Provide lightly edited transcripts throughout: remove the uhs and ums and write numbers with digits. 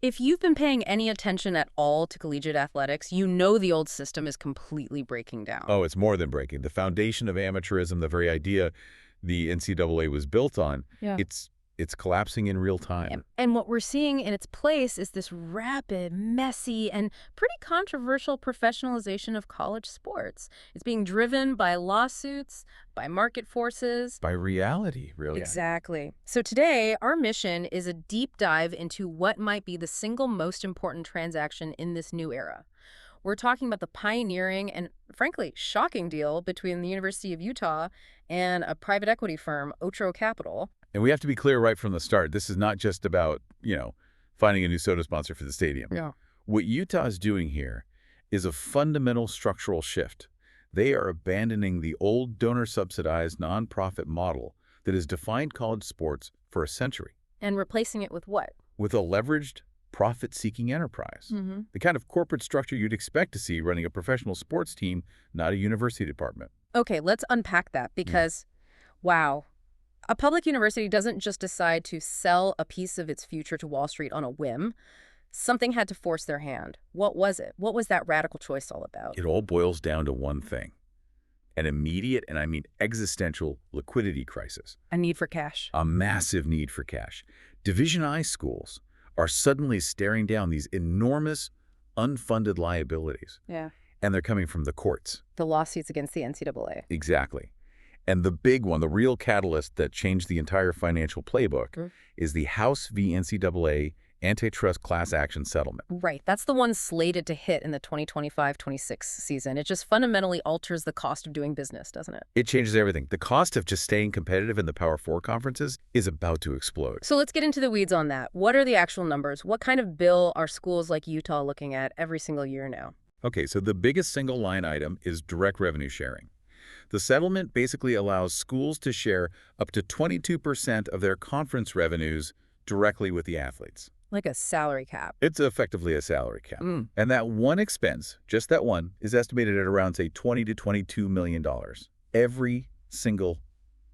If you've been paying any attention at all to collegiate athletics, you know the old system is completely breaking down. Oh, it's more than breaking. The foundation of amateurism, the very idea the NCAA was built on, Yeah. it's collapsing in real time. And what we're seeing in its place is this rapid, messy, and pretty controversial professionalization of college sports. It's being driven by lawsuits, by market forces. By reality, really. Exactly. So today, our mission is a deep dive into what might be the single most important transaction in this new era. We're talking about the pioneering and, frankly, shocking deal between the University of Utah and a private equity firm, Otro Capitol. And we have to be clear right from the start. This is not just about, finding a new soda sponsor for the stadium. Yeah. What Utah is doing here is a fundamental structural shift. They are abandoning the old donor-subsidized nonprofit model that has defined college sports for a century. And replacing it with what? With a leveraged, profit-seeking enterprise. The kind of corporate structure you'd expect to see running a professional sports team, not a university department. Okay, let's unpack that because, wow, a public university doesn't just decide to sell a piece of its future to Wall Street on a whim. Something had to force their hand. What was it? What was that radical choice all about? It all boils down to one thing: an immediate, and I mean existential, liquidity crisis. A need for cash. A massive need for cash. Division I schools are suddenly staring down these enormous, unfunded liabilities. Yeah. And they're coming from the courts. The lawsuits against the NCAA. Exactly. And the big one, the real catalyst that changed the entire financial playbook, is the House v. NCAA antitrust class action settlement. Right. That's the one slated to hit in the 2025-26 season. It just fundamentally alters the cost of doing business, doesn't it? It changes everything. The cost of just staying competitive in the Power Four conferences is about to explode. So let's get into the weeds on that. What are the actual numbers? What kind of bill are schools like Utah looking at every single year now? Okay, so the biggest single line item is direct revenue sharing. The settlement basically allows schools to share up to 22% of their conference revenues directly with the athletes. Like a salary cap. It's effectively a salary cap. And that one expense, just that one, is estimated at around, say, $20 to $22 million every single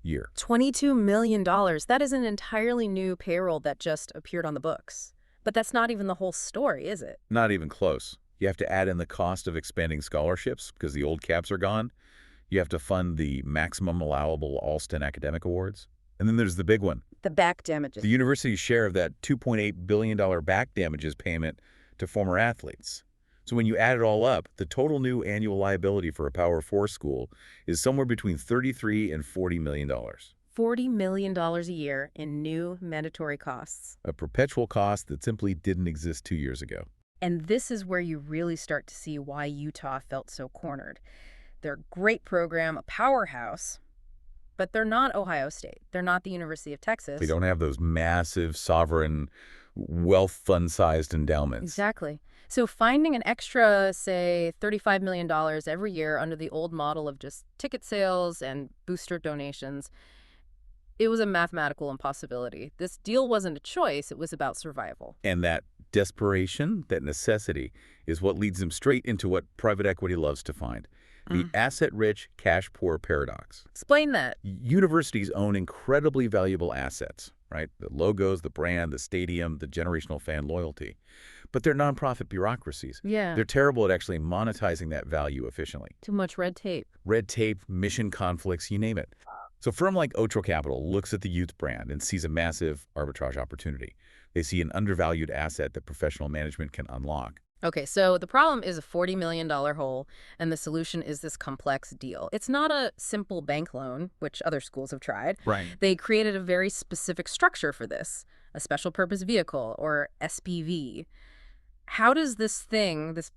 year. $22 million. That is an entirely new payroll that just appeared on the books. But that's not even the whole story, is it? Not even close. You have to add in the cost of expanding scholarships because the old caps are gone. You have to fund the maximum allowable Alston Academic Awards. And then there's the big one. The back damages. The university's share of that $2.8 billion back damages payment to former athletes. So when you add it all up, the total new annual liability for a Power Four school is somewhere between $33 and $40 million. $40 million a year in new mandatory costs. A perpetual cost that simply didn't exist 2 years ago. And this is where you really start to see why Utah felt so cornered. They're a great program, a powerhouse, but they're not Ohio State. They're not the University of Texas. They don't have those massive, sovereign, wealth fund-sized endowments. Exactly. So finding an extra, say, $35 million every year under the old model of just ticket sales and booster donations, it was a mathematical impossibility. This deal wasn't a choice. It was about survival. And that desperation, that necessity, is what leads them straight into what private equity loves to find. The asset-rich, cash-poor paradox. Explain that. Universities own incredibly valuable assets, right? The logos, the brand, the stadium, the generational fan loyalty. But they're nonprofit bureaucracies. Yeah. They're terrible at actually monetizing that value efficiently. Too much red tape. Red tape, mission conflicts, you name it. So a firm like Otro Capital looks at the Utes brand and sees a massive arbitrage opportunity. They see an undervalued asset that professional management can unlock. Okay, so the problem is a $40 million hole, and the solution is this complex deal. It's not a simple bank loan, which other schools have tried. Right. They created a very specific structure for this, a special purpose vehicle, or SPV. How does this thing, this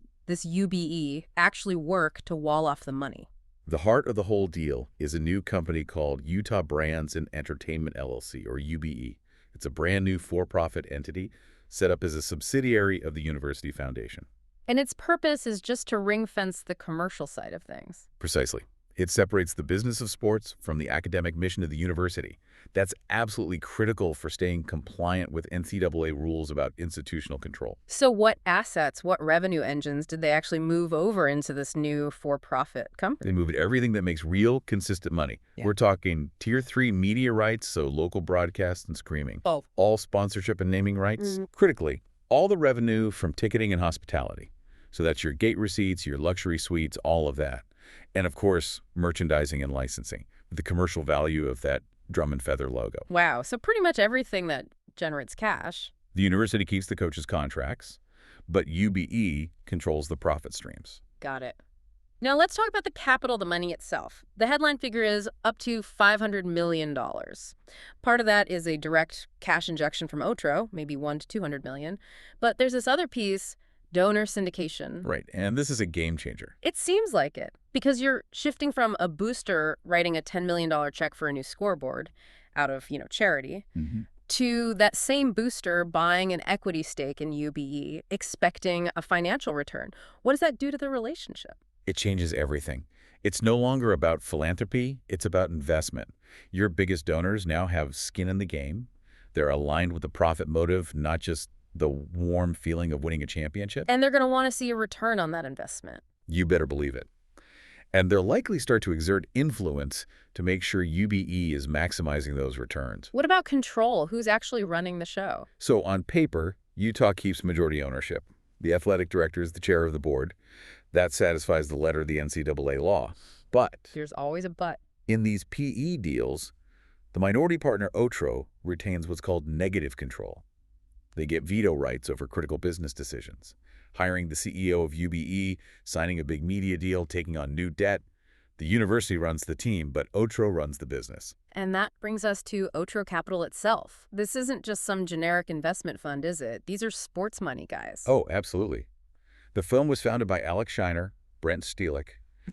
UBE, actually work to wall off the money? The heart of the whole deal is a new company called Utah Brands and Entertainment LLC, or UBE. It's a brand new for-profit entity set up as a subsidiary of the University Foundation. And its purpose is just to ring-fence the commercial side of things. Precisely. It separates the business of sports from the academic mission of the university. That's absolutely critical for staying compliant with NCAA rules about institutional control. So what assets, what revenue engines did they actually move over into this new for-profit company? They moved everything that makes real, consistent money. Yeah. We're talking Tier 3 media rights, so local broadcast and screaming. Oh. All sponsorship and naming rights. Critically, All the revenue from ticketing and hospitality. So that's your gate receipts, your luxury suites, all of that. And of course, merchandising and licensing, the commercial value of that drum and feather logo. Wow, so pretty much everything that generates cash. The university keeps the coaches' contracts, but UBE controls the profit streams. Got it. Now let's talk about the capital, the money itself. The headline figure is up to $500 million. Part of that is a direct cash injection from Otro, maybe 1 to 200 million. But there's this other piece, donor syndication. Right, and this is a game changer. It seems like it, because you're shifting from a booster writing a $10 million check for a new scoreboard out of, charity, to that same booster buying an equity stake in UBE, expecting a financial return. What does that do to the relationship? It changes everything. It's no longer about philanthropy, it's about investment. Your biggest donors now have skin in the game. They're aligned with the profit motive, not just the warm feeling of winning a championship. And they're going to want to see a return on that investment. You better believe it. And they'll likely start to exert influence to make sure UBE is maximizing those returns. What about control? Who's actually running the show? So on paper, Utah keeps majority ownership. The athletic director is the chair of the board. That satisfies the letter of the NCAA law. But There's always a but. in these PE deals, the minority partner Otro retains what's called negative control. They get veto rights over critical business decisions. Hiring the CEO of UBE, signing a big media deal, taking on new debt. The university runs the team, but Otro runs the business. And that brings us to Otro Capital itself. This isn't just some generic investment fund, is it? These are sports money guys. Oh, absolutely. The firm was founded by Alex Scheiner, Brent Steelick,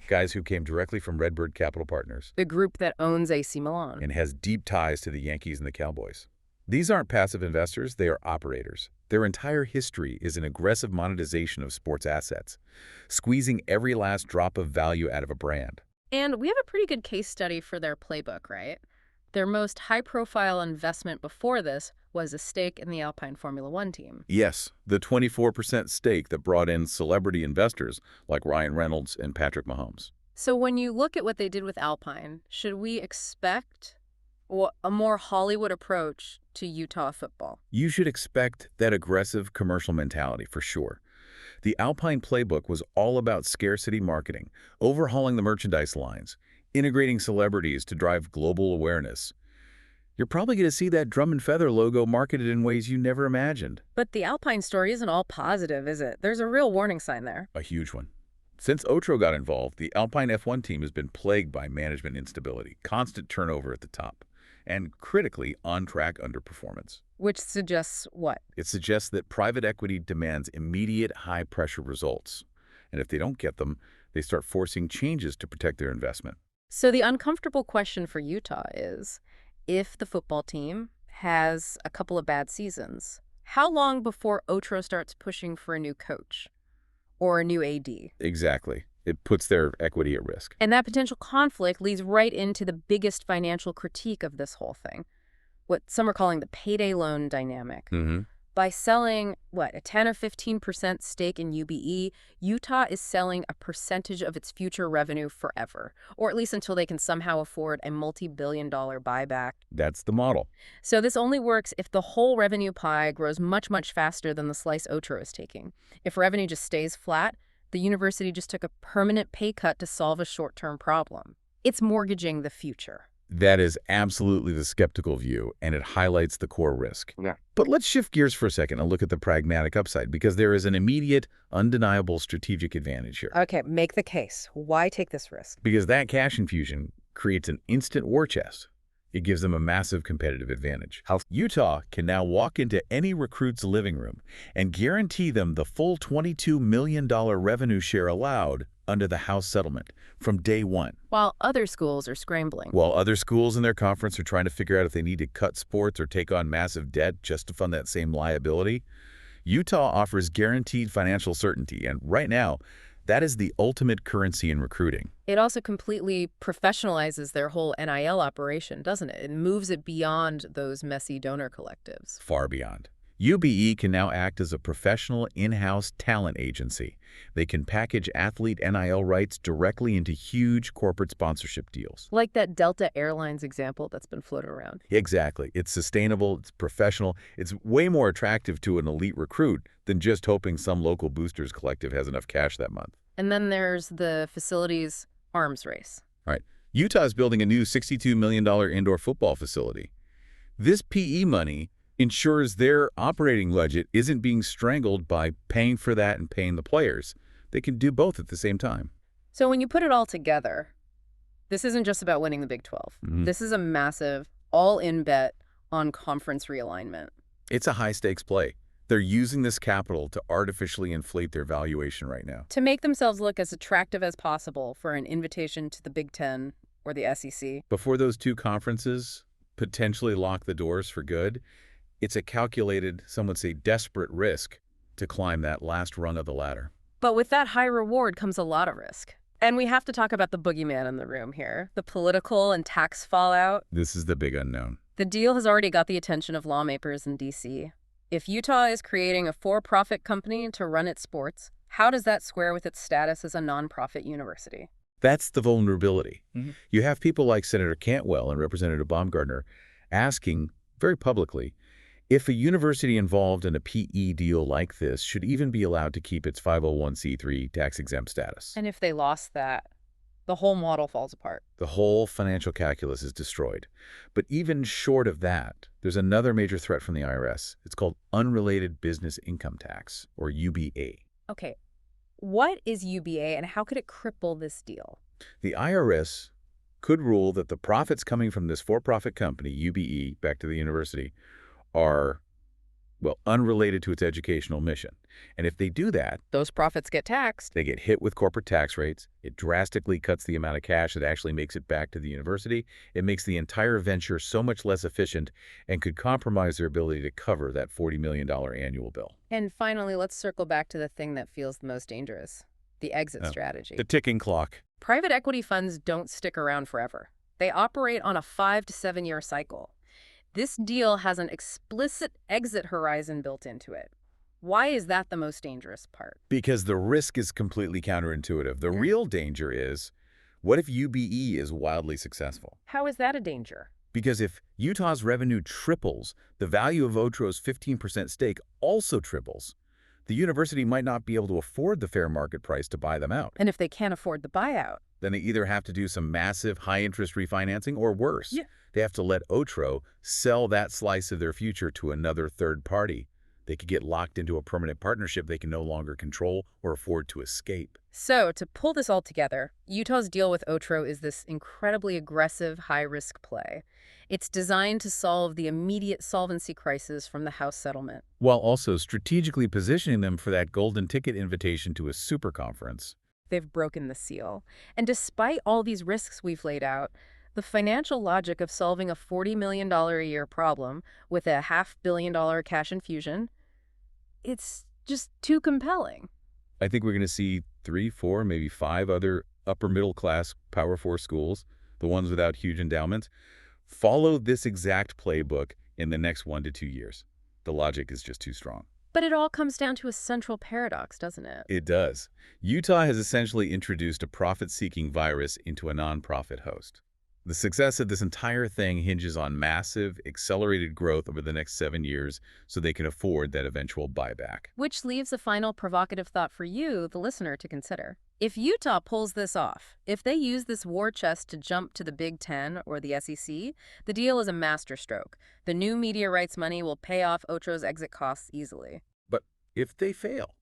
guys who came directly from Redbird Capital Partners, The group that owns AC Milan. and has deep ties to the Yankees and the Cowboys. These aren't passive investors, they are operators. Their entire history is an aggressive monetization of sports assets, squeezing every last drop of value out of a brand. And we have a pretty good case study for their playbook, right? Their most high-profile investment before this was a stake in the Alpine Formula One team. Yes, the 24% stake that brought in celebrity investors like Ryan Reynolds and Patrick Mahomes. So when you look at what they did with Alpine, should we expect a more Hollywood approach to Utah football? You should expect that aggressive commercial mentality for sure. The Alpine playbook was all about scarcity marketing, overhauling the merchandise lines, integrating celebrities to drive global awareness. You're probably going to see that drum and feather logo marketed in ways you never imagined. But the Alpine story isn't all positive, is it? There's a real warning sign there. A huge one. Since Otro got involved, the Alpine F1 team has been plagued by management instability, constant turnover at the top, and critically on-track underperformance. Which suggests what? It suggests that private equity demands immediate high-pressure results. And if they don't get them, they start forcing changes to protect their investment. So the uncomfortable question for Utah is, if the football team has a couple of bad seasons, how long before Otro starts pushing for a new coach or a new AD? Exactly. It puts their equity at risk. And that potential conflict leads right into the biggest financial critique of this whole thing, what some are calling the payday loan dynamic. By selling, a 10 or 15% stake in UBE, Utah is selling a percentage of its future revenue forever, or at least until they can somehow afford a multi-billion-dollar buyback. That's the model. So this only works if the whole revenue pie grows much, much faster than the slice Otro is taking. If revenue just stays flat, the university just took a permanent pay cut to solve a short-term problem. It's mortgaging the future. That is absolutely the skeptical view, and it highlights the core risk. Yeah. But let's shift gears for a second and look at the pragmatic upside, because there is an immediate, undeniable strategic advantage here. Okay, make the case. Why take this risk? Because that cash infusion creates an instant war chest. It gives them a massive competitive advantage. Utah can now walk into any recruit's living room and guarantee them the full $22 million revenue share allowed under the House settlement from day one. While other schools are scrambling. While other schools in their conference are trying to figure out if they need to cut sports or take on massive debt just to fund that same liability, Utah offers guaranteed financial certainty, and right now, that is the ultimate currency in recruiting. It also completely professionalizes their whole NIL operation, doesn't it? It moves it beyond those messy donor collectives. Far beyond. UBE can now act as a professional in-house talent agency. They can package athlete NIL rights directly into huge corporate sponsorship deals. Like that Delta Airlines example that's been floated around. Exactly. It's sustainable, it's professional, it's way more attractive to an elite recruit than just hoping some local boosters collective has enough cash that month. And then there's the facilities arms race. All right. Utah's building a new $62 million indoor football facility. This PE money ensures their operating budget isn't being strangled by paying for that and paying the players. They can do both at the same time. So when you put it all together, this isn't just about winning the Big 12. This is a massive, all-in bet on conference realignment. It's a high-stakes play. They're using this capital to artificially inflate their valuation right now. To make themselves look as attractive as possible for an invitation to the Big 10 or the SEC. Before those two conferences potentially lock the doors for good, it's a calculated, some would say desperate risk to climb that last rung of the ladder. But with that high reward comes a lot of risk. And we have to talk about the boogeyman in the room here, the political and tax fallout. This is the big unknown. The deal has already got the attention of lawmakers in D.C. If Utah is creating a for-profit company to run its sports, how does that square with its status as a nonprofit university? That's the vulnerability. You have people like Senator Cantwell and Representative Baumgardner asking very publicly if a university involved in a PE deal like this should even be allowed to keep its 501c3 tax-exempt status. And if they lost that, the whole model falls apart. The whole financial calculus is destroyed. But even short of that, there's another major threat from the IRS. It's called Unrelated Business Income Tax, or UBA. Okay, what is UBA and how could it cripple this deal? The IRS could rule that the profits coming from this for-profit company, UBE, back to the university, are, well, unrelated to its educational mission. And if they do that, Those profits get taxed. they get hit with corporate tax rates. It drastically cuts the amount of cash that actually makes it back to the university. It makes the entire venture so much less efficient and could compromise their ability to cover that $40 million annual bill. And finally, let's circle back to the thing that feels the most dangerous, the exit Oh, strategy. The ticking clock. Private equity funds don't stick around forever. They operate on a 5 to 7 year cycle. This deal has an explicit exit horizon built into it. Why is that the most dangerous part? Because the risk is completely counterintuitive. The real danger is, what if UBE is wildly successful? How is that a danger? Because if Utah's revenue triples, the value of Otro's 15% stake also triples. The university might not be able to afford the fair market price to buy them out. And if they can't afford the buyout? Then they either have to do some massive high-interest refinancing or worse. Yeah. They have to let Otro sell that slice of their future to another third party. They could get locked into a permanent partnership they can no longer control or afford to escape. So, to pull this all together, Utah's deal with Otro is this incredibly aggressive, high-risk play. It's designed to solve the immediate solvency crisis from the House settlement. While also strategically positioning them for that golden ticket invitation to a super conference. They've broken the seal. And despite all these risks we've laid out, the financial logic of solving a $40 million a year problem with a $500 million cash infusion, it's just too compelling. I think we're going to see 3, 4, maybe 5 other upper middle class Power 4 schools, the ones without huge endowments, follow this exact playbook in the next 1 to 2 years. The logic is just too strong. But it all comes down to a central paradox, doesn't it? It does. Utah has essentially introduced a profit-seeking virus into a nonprofit host. The success of this entire thing hinges on massive, accelerated growth over the next 7 years so they can afford that eventual buyback. Which leaves a final provocative thought for you, the listener, to consider. If Utah pulls this off, if they use this war chest to jump to the Big 10 or the SEC, the deal is a masterstroke. The new media rights money will pay off Otro's exit costs easily. But if they fail,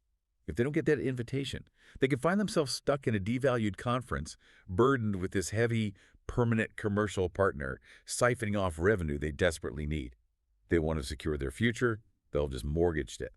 if they don't get that invitation, they could find themselves stuck in a devalued conference, burdened with this heavy, permanent commercial partner, siphoning off revenue they desperately need. They want to secure their future, they'll just mortgage it.